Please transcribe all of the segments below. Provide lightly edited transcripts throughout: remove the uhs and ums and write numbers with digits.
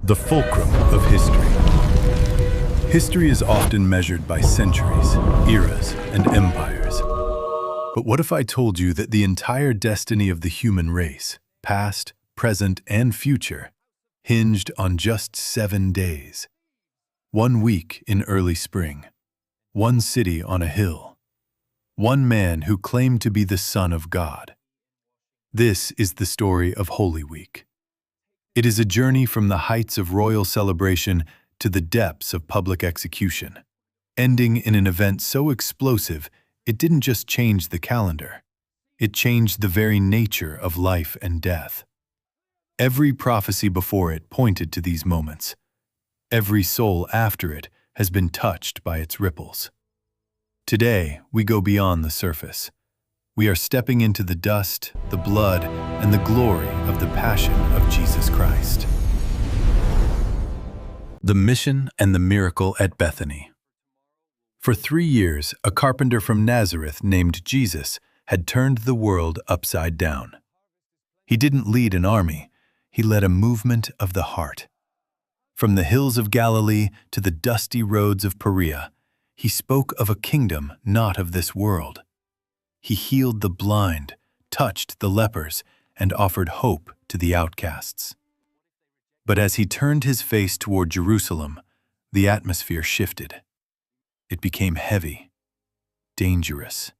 The fulcrum of history. History is often measured by centuries, eras, and empires. But what if I told you that the entire destiny of the human race, past, present, and future, hinged on just 7 days? 1 week in early spring, 1 city on a hill, 1 man who claimed to be the Son of God. This is the story of Holy Week. It is a journey from the heights of royal celebration to the depths of public execution, ending in an event so explosive it didn't just change the calendar. It changed the very nature of life and death. Every prophecy before it pointed to these moments. Every soul after it has been touched by its ripples. Today, we go beyond the surface. We are stepping into the dust, the blood, and the glory of the passion of Jesus Christ. The mission and the miracle at Bethany. For 3 years, a carpenter from Nazareth named Jesus had turned the world upside down. He didn't lead an army, he led a movement of the heart. From the hills of Galilee to the dusty roads of Perea, he spoke of a kingdom not of this world. He healed the blind, touched the lepers, and offered hope to the outcasts. But as he turned his face toward Jerusalem, the atmosphere shifted. It became heavy, dangerous.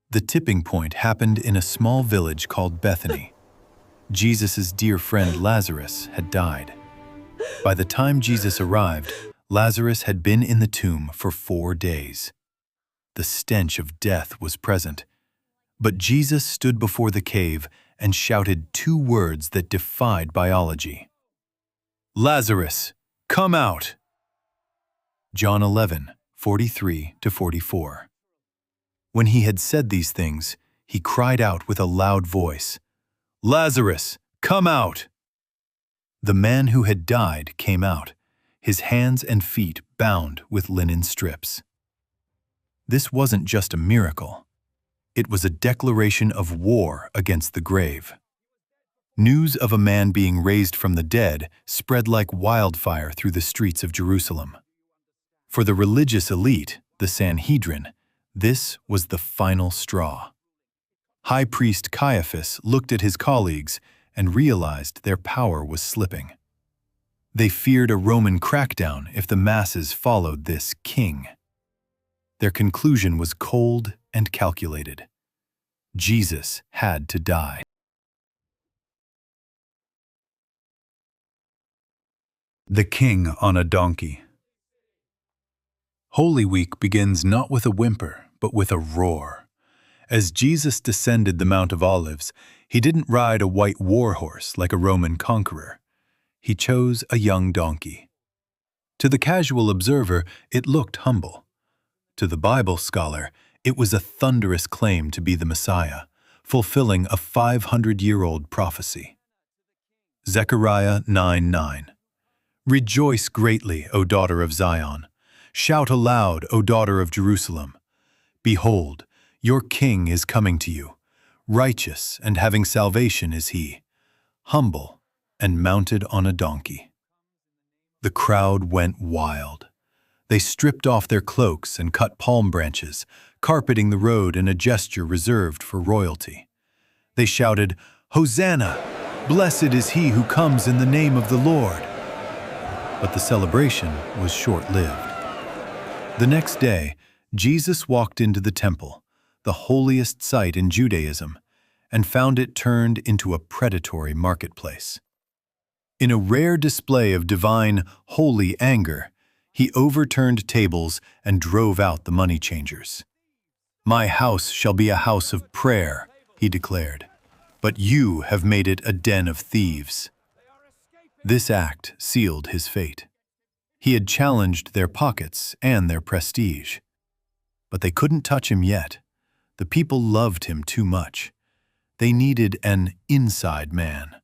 The tipping point happened in a small village called Bethany. Jesus' dear friend Lazarus had died. By the time Jesus arrived, Lazarus had been in the tomb for 4 days. The stench of death was present. But Jesus stood before the cave and shouted 2 words that defied biology. "Lazarus, come out!" John 11:43-44. When he had said these things, he cried out with a loud voice, "Lazarus, come out!" The man who had died came out, his hands and feet bound with linen strips. This wasn't just a miracle. It was a declaration of war against the grave. News of a man being raised from the dead spread like wildfire through the streets of Jerusalem. For the religious elite, the Sanhedrin, this was the final straw. High priest Caiaphas looked at his colleagues and realized their power was slipping. They feared a Roman crackdown if the masses followed this king. Their conclusion was cold and calculated. Jesus had to die. The King on a Donkey. Holy Week begins not with a whimper, but with a roar. As Jesus descended the Mount of Olives, he didn't ride a white war horse like a Roman conqueror. He chose a young donkey. To the casual observer, it looked humble. To the Bible scholar, it was a thunderous claim to be the Messiah, fulfilling a 500-year-old prophecy. Zechariah 9:9. Rejoice greatly, O daughter of Zion. Shout aloud, O daughter of Jerusalem. Behold, your king is coming to you. Righteous and having salvation is he, humble and mounted on a donkey. The crowd went wild. They stripped off their cloaks and cut palm branches, carpeting the road in a gesture reserved for royalty. They shouted, "Hosanna! Blessed is he who comes in the name of the Lord!" But the celebration was short-lived. The next day, Jesus walked into the temple, the holiest site in Judaism, and found it turned into a predatory marketplace. In a rare display of divine, holy anger, he overturned tables and drove out the money changers. "My house shall be a house of prayer," he declared, "but you have made it a den of thieves." This act sealed his fate. He had challenged their pockets and their prestige. But they couldn't touch him yet. The people loved him too much. They needed an inside man.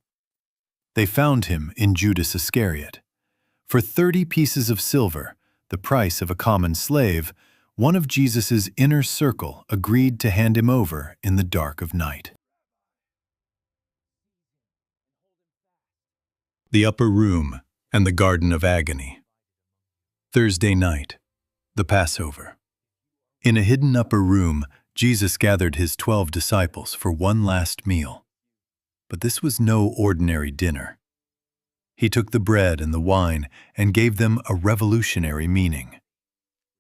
They found him in Judas Iscariot. For 30 pieces of silver, the price of a common slave, one of Jesus' inner circle agreed to hand him over in the dark of night. The upper room, and the Garden of Agony. Thursday night, the Passover. In a hidden upper room, Jesus gathered his 12 disciples for one last meal. But this was no ordinary dinner. He took the bread and the wine and gave them a revolutionary meaning.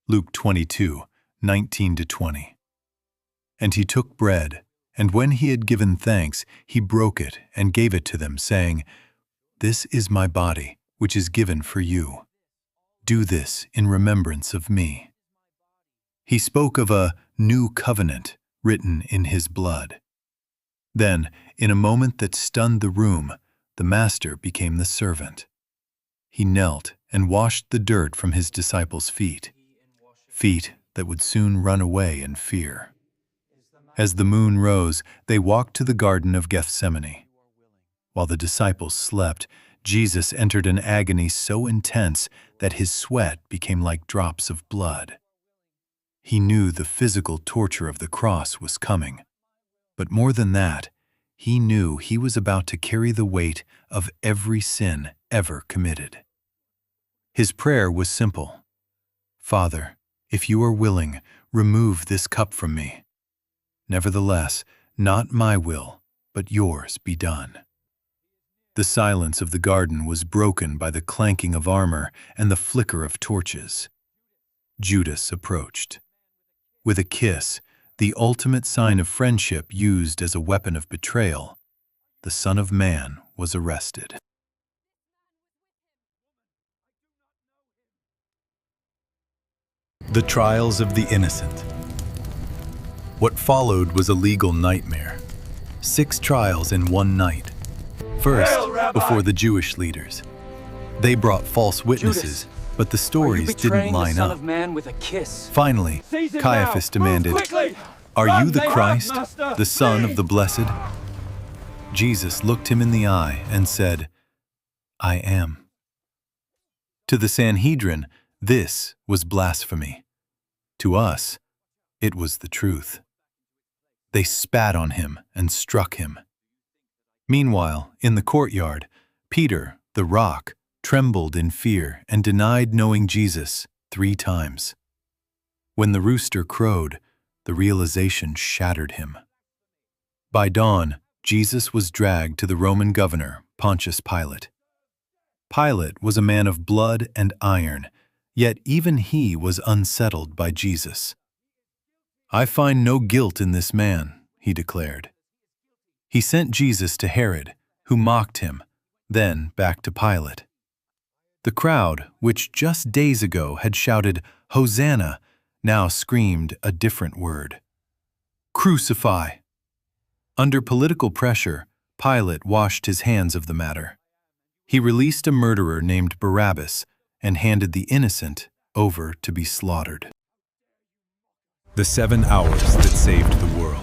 Luke 22:19-20. And he took bread, and when he had given thanks, he broke it and gave it to them, saying, "This is my body, which is given for you. Do this in remembrance of me." He spoke of a new covenant written in his blood. Then, in a moment that stunned the room, the master became the servant. He knelt and washed the dirt from his disciples' feet that would soon run away in fear. As the moon rose, they walked to the Garden of Gethsemane. While the disciples slept, Jesus entered an agony so intense that his sweat became like drops of blood. He knew the physical torture of the cross was coming. But more than that, he knew he was about to carry the weight of every sin ever committed. His prayer was simple. "Father, if you are willing, remove this cup from me. Nevertheless, not my will, but yours be done." The silence of the garden was broken by the clanking of armor and the flicker of torches. Judas approached. With a kiss, the ultimate sign of friendship used as a weapon of betrayal, the Son of Man was arrested. The trials of the innocent. What followed was a legal nightmare. 6 trials in one night. First, before the Jewish leaders. They brought false witnesses, but the stories didn't line up. Finally, Caiaphas demanded, "Are you the Christ, the Son of the Blessed?" Jesus looked him in the eye and said, "I am." To the Sanhedrin, this was blasphemy. To us, it was the truth. They spat on him and struck him. Meanwhile, in the courtyard, Peter, the rock, trembled in fear and denied knowing Jesus 3 times. When the rooster crowed, the realization shattered him. By dawn, Jesus was dragged to the Roman governor, Pontius Pilate. Pilate was a man of blood and iron, yet even he was unsettled by Jesus. "I find no guilt in this man," he declared. He sent Jesus to Herod, who mocked him, then back to Pilate. The crowd, which just days ago had shouted, "Hosanna," now screamed a different word: "Crucify!" Under political pressure, Pilate washed his hands of the matter. He released a murderer named Barabbas and handed the innocent over to be slaughtered. The 7 hours that saved the world.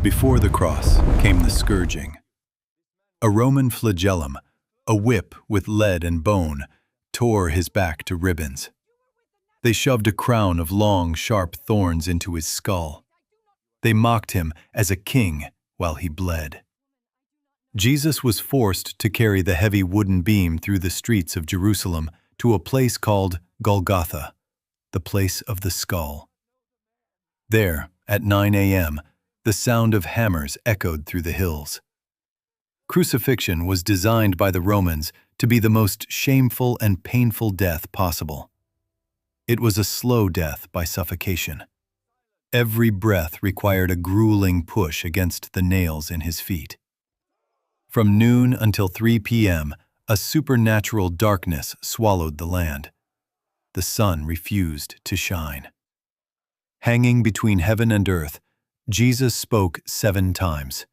Before the cross came the scourging. A Roman flagellum, a whip with lead and bone, tore his back to ribbons. They shoved a crown of long, sharp thorns into his skull. They mocked him as a king while he bled. Jesus was forced to carry the heavy wooden beam through the streets of Jerusalem to a place called Golgotha, the place of the skull. There, at 9 a.m., the sound of hammers echoed through the hills. Crucifixion was designed by the Romans to be the most shameful and painful death possible. It was a slow death by suffocation. Every breath required a grueling push against the nails in his feet. From noon until 3 p.m., a supernatural darkness swallowed the land. The sun refused to shine. Hanging between heaven and earth, Jesus spoke 7 times.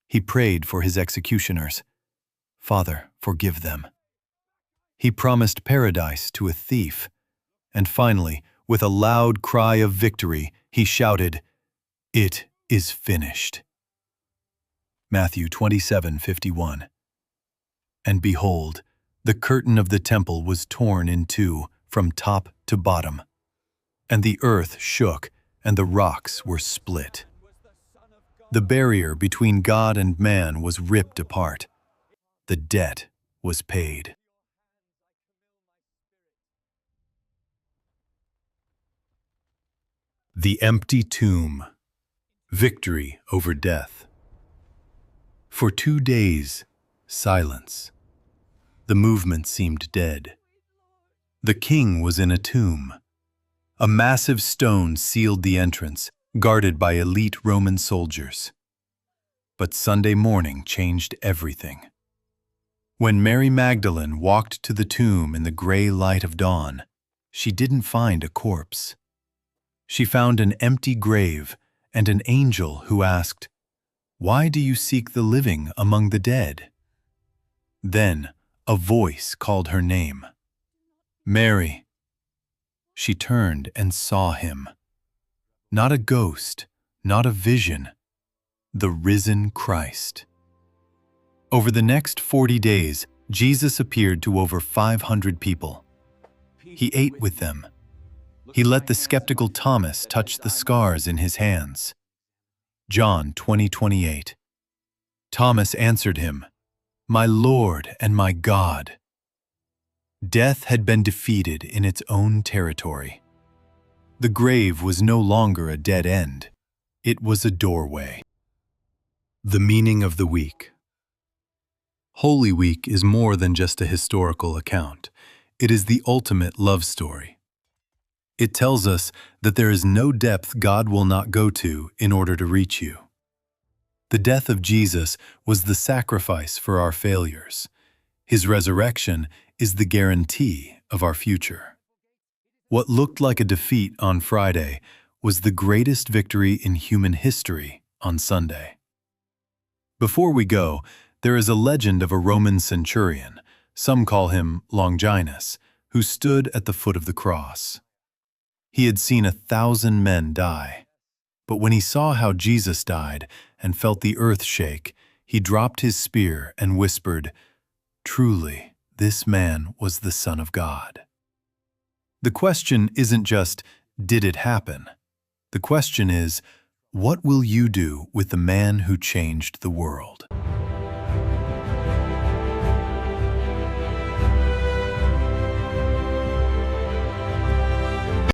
He prayed for his executioners. "Father, forgive them." He promised paradise to a thief. And finally, with a loud cry of victory, he shouted, "It is finished." Matthew 27:51. And behold, the curtain of the temple was torn in 2 from top to bottom, and the earth shook and the rocks were split. The barrier between God and man was ripped apart. The debt was paid. The empty tomb. Victory over death. For 2 days, silence. The movement seemed dead. The king was in a tomb. A massive stone sealed the entrance, guarded by elite Roman soldiers. But Sunday morning changed everything. When Mary Magdalene walked to the tomb in the gray light of dawn, she didn't find a corpse. She found an empty grave and an angel who asked, "Why do you seek the living among the dead?" Then a voice called her name. "Mary." She turned and saw him. Not a ghost, not a vision, the risen Christ. Over the next 40 days, Jesus appeared to over 500 people. He ate with them. He let the skeptical Thomas touch the scars in his hands. John 20:28. Thomas answered him, "My Lord and my God." Death had been defeated in its own territory. The grave was no longer a dead end. It was a doorway. The meaning of the week. Holy Week is more than just a historical account. It is the ultimate love story. It tells us that there is no depth God will not go to in order to reach you. The death of Jesus was the sacrifice for our failures. His resurrection is the guarantee of our future. What looked like a defeat on Friday was the greatest victory in human history on Sunday. Before we go, there is a legend of a Roman centurion, some call him Longinus, who stood at the foot of the cross. He had seen 1,000 men die, but when he saw how Jesus died and felt the earth shake, he dropped his spear and whispered, "Truly, this man was the Son of God." The question isn't just, did it happen? The question is, what will you do with the man who changed the world?